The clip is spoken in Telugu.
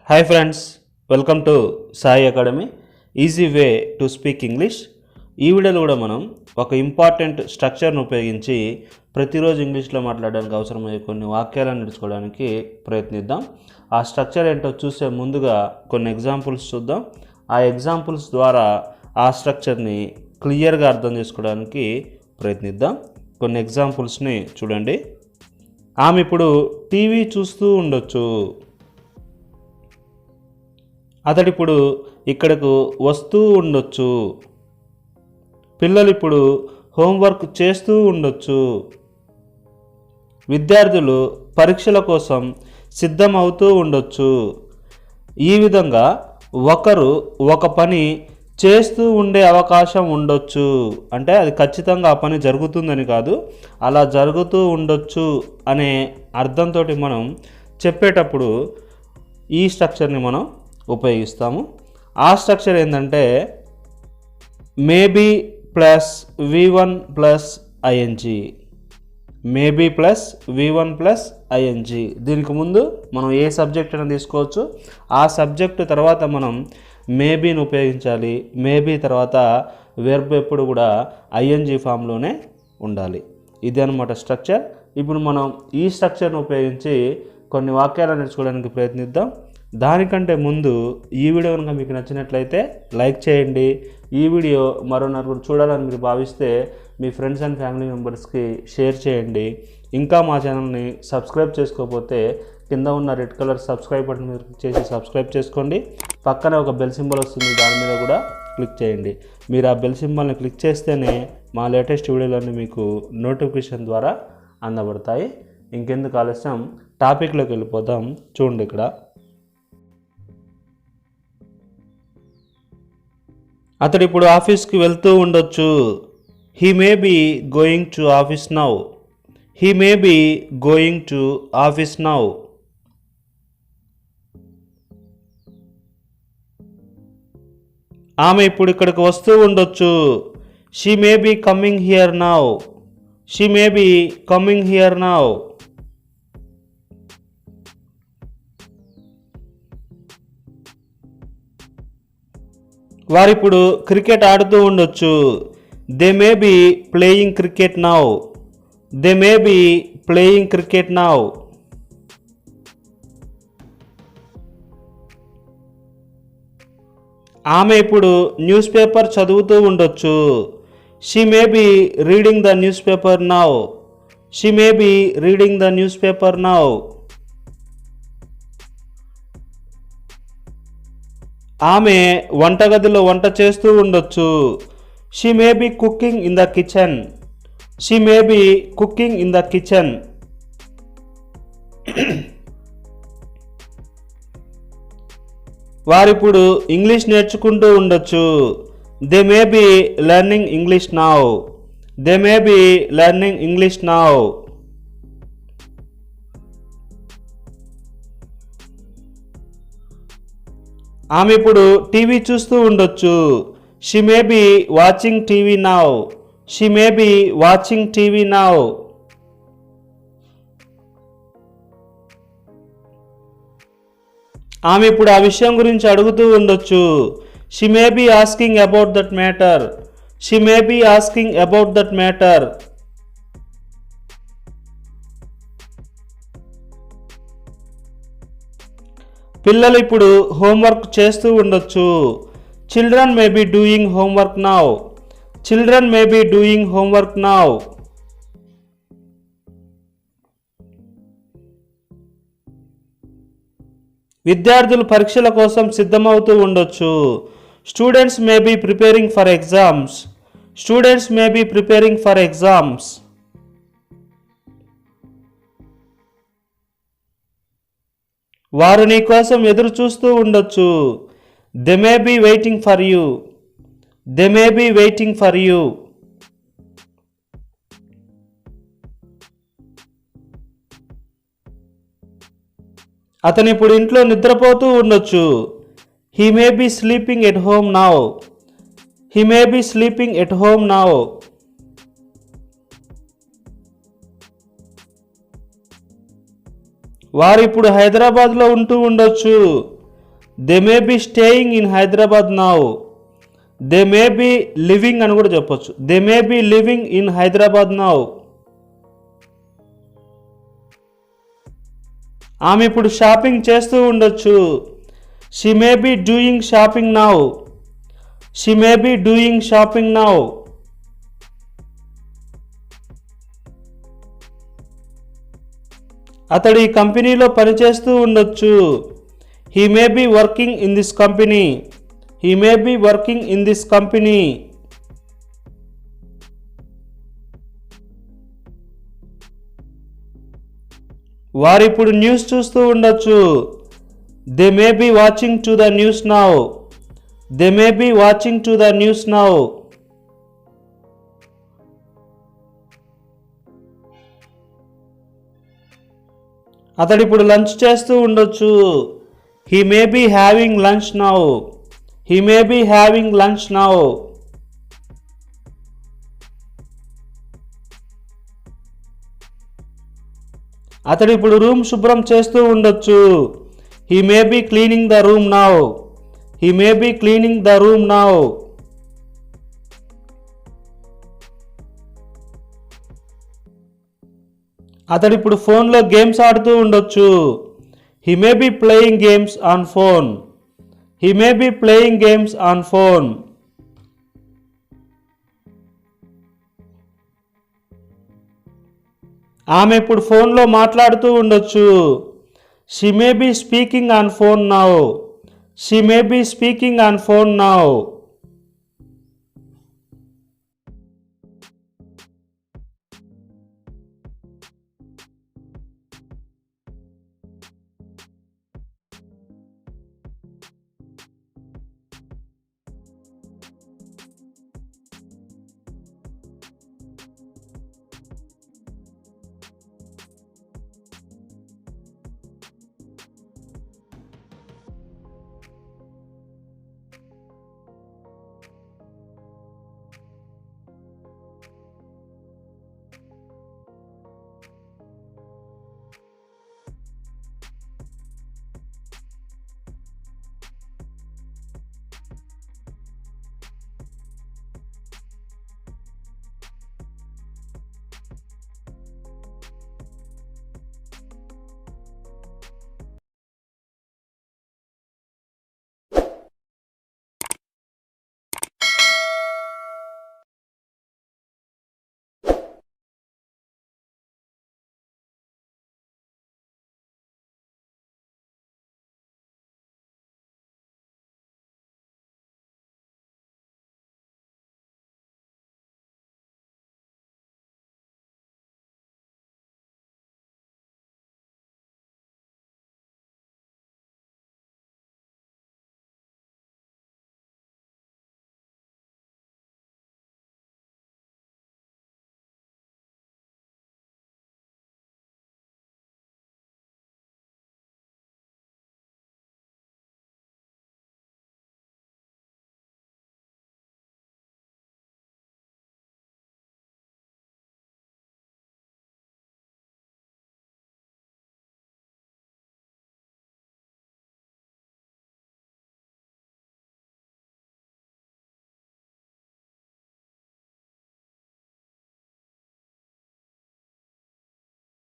Hi friends, welcome to Sai academy easy way to speak English. ఈ వీడియోలో కూడా మనం ఒక ఇంపార్టెంట్ స్ట్రక్చర్ను ఉపయోగించి ప్రతిరోజు ఇంగ్లీష్లో మాట్లాడడానికి అవసరమయ్యే కొన్ని వాక్యాలను నేర్చుకోవడానికి ప్రయత్నిద్దాం. ఆ స్ట్రక్చర్ ఏంటో చూసే ముందుగా కొన్ని ఎగ్జాంపుల్స్ చూద్దాం. ఆ ఎగ్జాంపుల్స్ ద్వారా ఆ స్ట్రక్చర్ని క్లియర్గా అర్థం చేసుకోవడానికి ప్రయత్నిద్దాం. కొన్ని ఎగ్జాంపుల్స్ని చూడండి. ఆమె ఇప్పుడు టీవీ చూస్తూ ఉండొచ్చు. అతడిప్పుడు ఇక్కడకు వస్తూ ఉండొచ్చు. పిల్లలు ఇప్పుడు హోంవర్క్ చేస్తూ ఉండొచ్చు. విద్యార్థులు పరీక్షల కోసం సిద్ధమవుతూ ఉండొచ్చు. ఈ విధంగా ఒకరు ఒక పని చేస్తూ ఉండే అవకాశం ఉండొచ్చు. అంటే అది ఖచ్చితంగా ఆ పని జరుగుతుందని కాదు, అలా జరుగుతూ ఉండొచ్చు అనే అర్థంతో మనం చెప్పేటప్పుడు ఈ స్ట్రక్చర్ని మనం ఉపయోగిస్తాము. ఆ స్ట్రక్చర్ ఏంటంటే maybe plus V1 plus ING. Maybe plus V1 plus ING. దీనికి ముందు మనం ఏ సబ్జెక్ట్ అయినా తీసుకోవచ్చు. ఆ సబ్జెక్టు తర్వాత మనం మేబీని ఉపయోగించాలి. మేబీ తర్వాత వెర్బ్ ఎప్పుడు కూడా ఐఎన్జీ ఫామ్లోనే ఉండాలి. ఇది అనమాట స్ట్రక్చర్. ఇప్పుడు మనం ఈ స్ట్రక్చర్ను ఉపయోగించి కొన్ని వాక్యాలను నేర్చుకోవడానికి ప్రయత్నిద్దాం. దానికంటే ముందు ఈ వీడియో కనుక మీకు నచ్చినట్లయితే లైక్ చేయండి. ఈ వీడియో మరో నలుగురు చూడాలని మీరు భావిస్తే మీ ఫ్రెండ్స్ అండ్ ఫ్యామిలీ మెంబర్స్కి షేర్ చేయండి. ఇంకా మా ఛానల్ని సబ్స్క్రైబ్ చేసుకోకపోతే కింద ఉన్న రెడ్ కలర్ సబ్స్క్రైబ్ బటన్ మీద క్లిక్ చేసి సబ్స్క్రైబ్ చేసుకోండి. పక్కనే ఒక బెల్ సింబల్ వస్తుంది, దాని మీద కూడా క్లిక్ చేయండి. మీరు ఆ బెల్ సింబల్ని క్లిక్ చేస్తేనే మా లేటెస్ట్ వీడియోలన్నీ మీకు నోటిఫికేషన్ ద్వారా అందబడతాయి. ఇంకెందుకు ఆలస్యం, టాపిక్లోకి వెళ్ళిపోదాం. చూడండి, ఇక్కడ అతడు ఇప్పుడు ఆఫీస్కి వెళ్తూ ఉండొచ్చు. He may be going to office now. He may be going to office now. ఆమె ఇప్పుడు ఇక్కడికి వస్తూ ఉండొచ్చు. She may be coming here now. She may be coming here now. వారిప్పుడు క్రికెట్ ఆడుతూ ఉండొచ్చు. They may be playing cricket now. They may be playing cricket now. ఆమె ఇప్పుడు న్యూస్ పేపర్ చదువుతూ ఉండొచ్చు. She may be reading the newspaper now. She may be reading the newspaper now. ఆమె వంటగదిలో వంట చేస్తూ ఉండొచ్చు. She may be cooking in the kitchen. She may be cooking in the kitchen. వారిప్పుడు ఇంగ్లీష్ నేర్చుకుంటూ ఉండొచ్చు. They may be learning English now. They may be learning English now. ఆమె ఇప్పుడు టీవీ చూస్తూ ఉండొచ్చు. She may be watching TV now. She may be watching TV now. ఆమె ఇప్పుడు ఆ విషయం గురించి అడుగుతూ ఉండొచ్చు. She may be asking about that matter. She may be asking about that matter. పిల్లలు ఇప్పుడు హోంవర్క్ చేస్తూ ఉండొచ్చు. Children may be doing homework now. Children may be doing homework now. విద్యార్థులు పరీక్షల కోసం సిద్ధమవుతూ ఉండొచ్చు. Students may be preparing for exams. Students may be preparing for exams. వారు నీ కోసం ఎదురు చూస్తూ ఉండొచ్చు. They may be waiting for you. They may be waiting for you. అతను ఇప్పుడు ఇంట్లో నిద్రపోతూ ఉండొచ్చు. He may be sleeping at home now. He may be sleeping at home now. వారు ఇప్పుడు హైదరాబాద్లో ఉంటూ ఉండొచ్చు. They may be staying in Hyderabad now. They may be living అని కూడా చెప్పొచ్చు. They may be living in Hyderabad now. ఆమె ఇప్పుడు షాపింగ్ చేస్తూ ఉండొచ్చు. She may be doing shopping now. She may be doing shopping now. అతడు ఈ కంపెనీలో పనిచేస్తూ ఉండొచ్చు. He may be working in this company. He may be working in this company. వారిప్పుడు news చూస్తూ ఉండొచ్చు. They may be watching to the news now. They may be watching to the news now. అతడిప్పుడు లంచ్ చేస్తూ ఉండొచ్చు. He may be having lunch now. He may be having lunch now. అతడు ఇప్పుడు రూమ్ శుభ్రం చేస్తూ ఉండొచ్చు. He may be cleaning the room now. He may be cleaning the room now. అతడు ఇప్పుడు ఫోన్లో గేమ్స్ ఆడుతూ ఉండొచ్చు. He may be playing games on phone. He may be playing games on phone. ఆమె ఇప్పుడు ఫోన్లో మాట్లాడుతూ ఉండొచ్చు. She may be speaking on phone now. She may be speaking on phone now.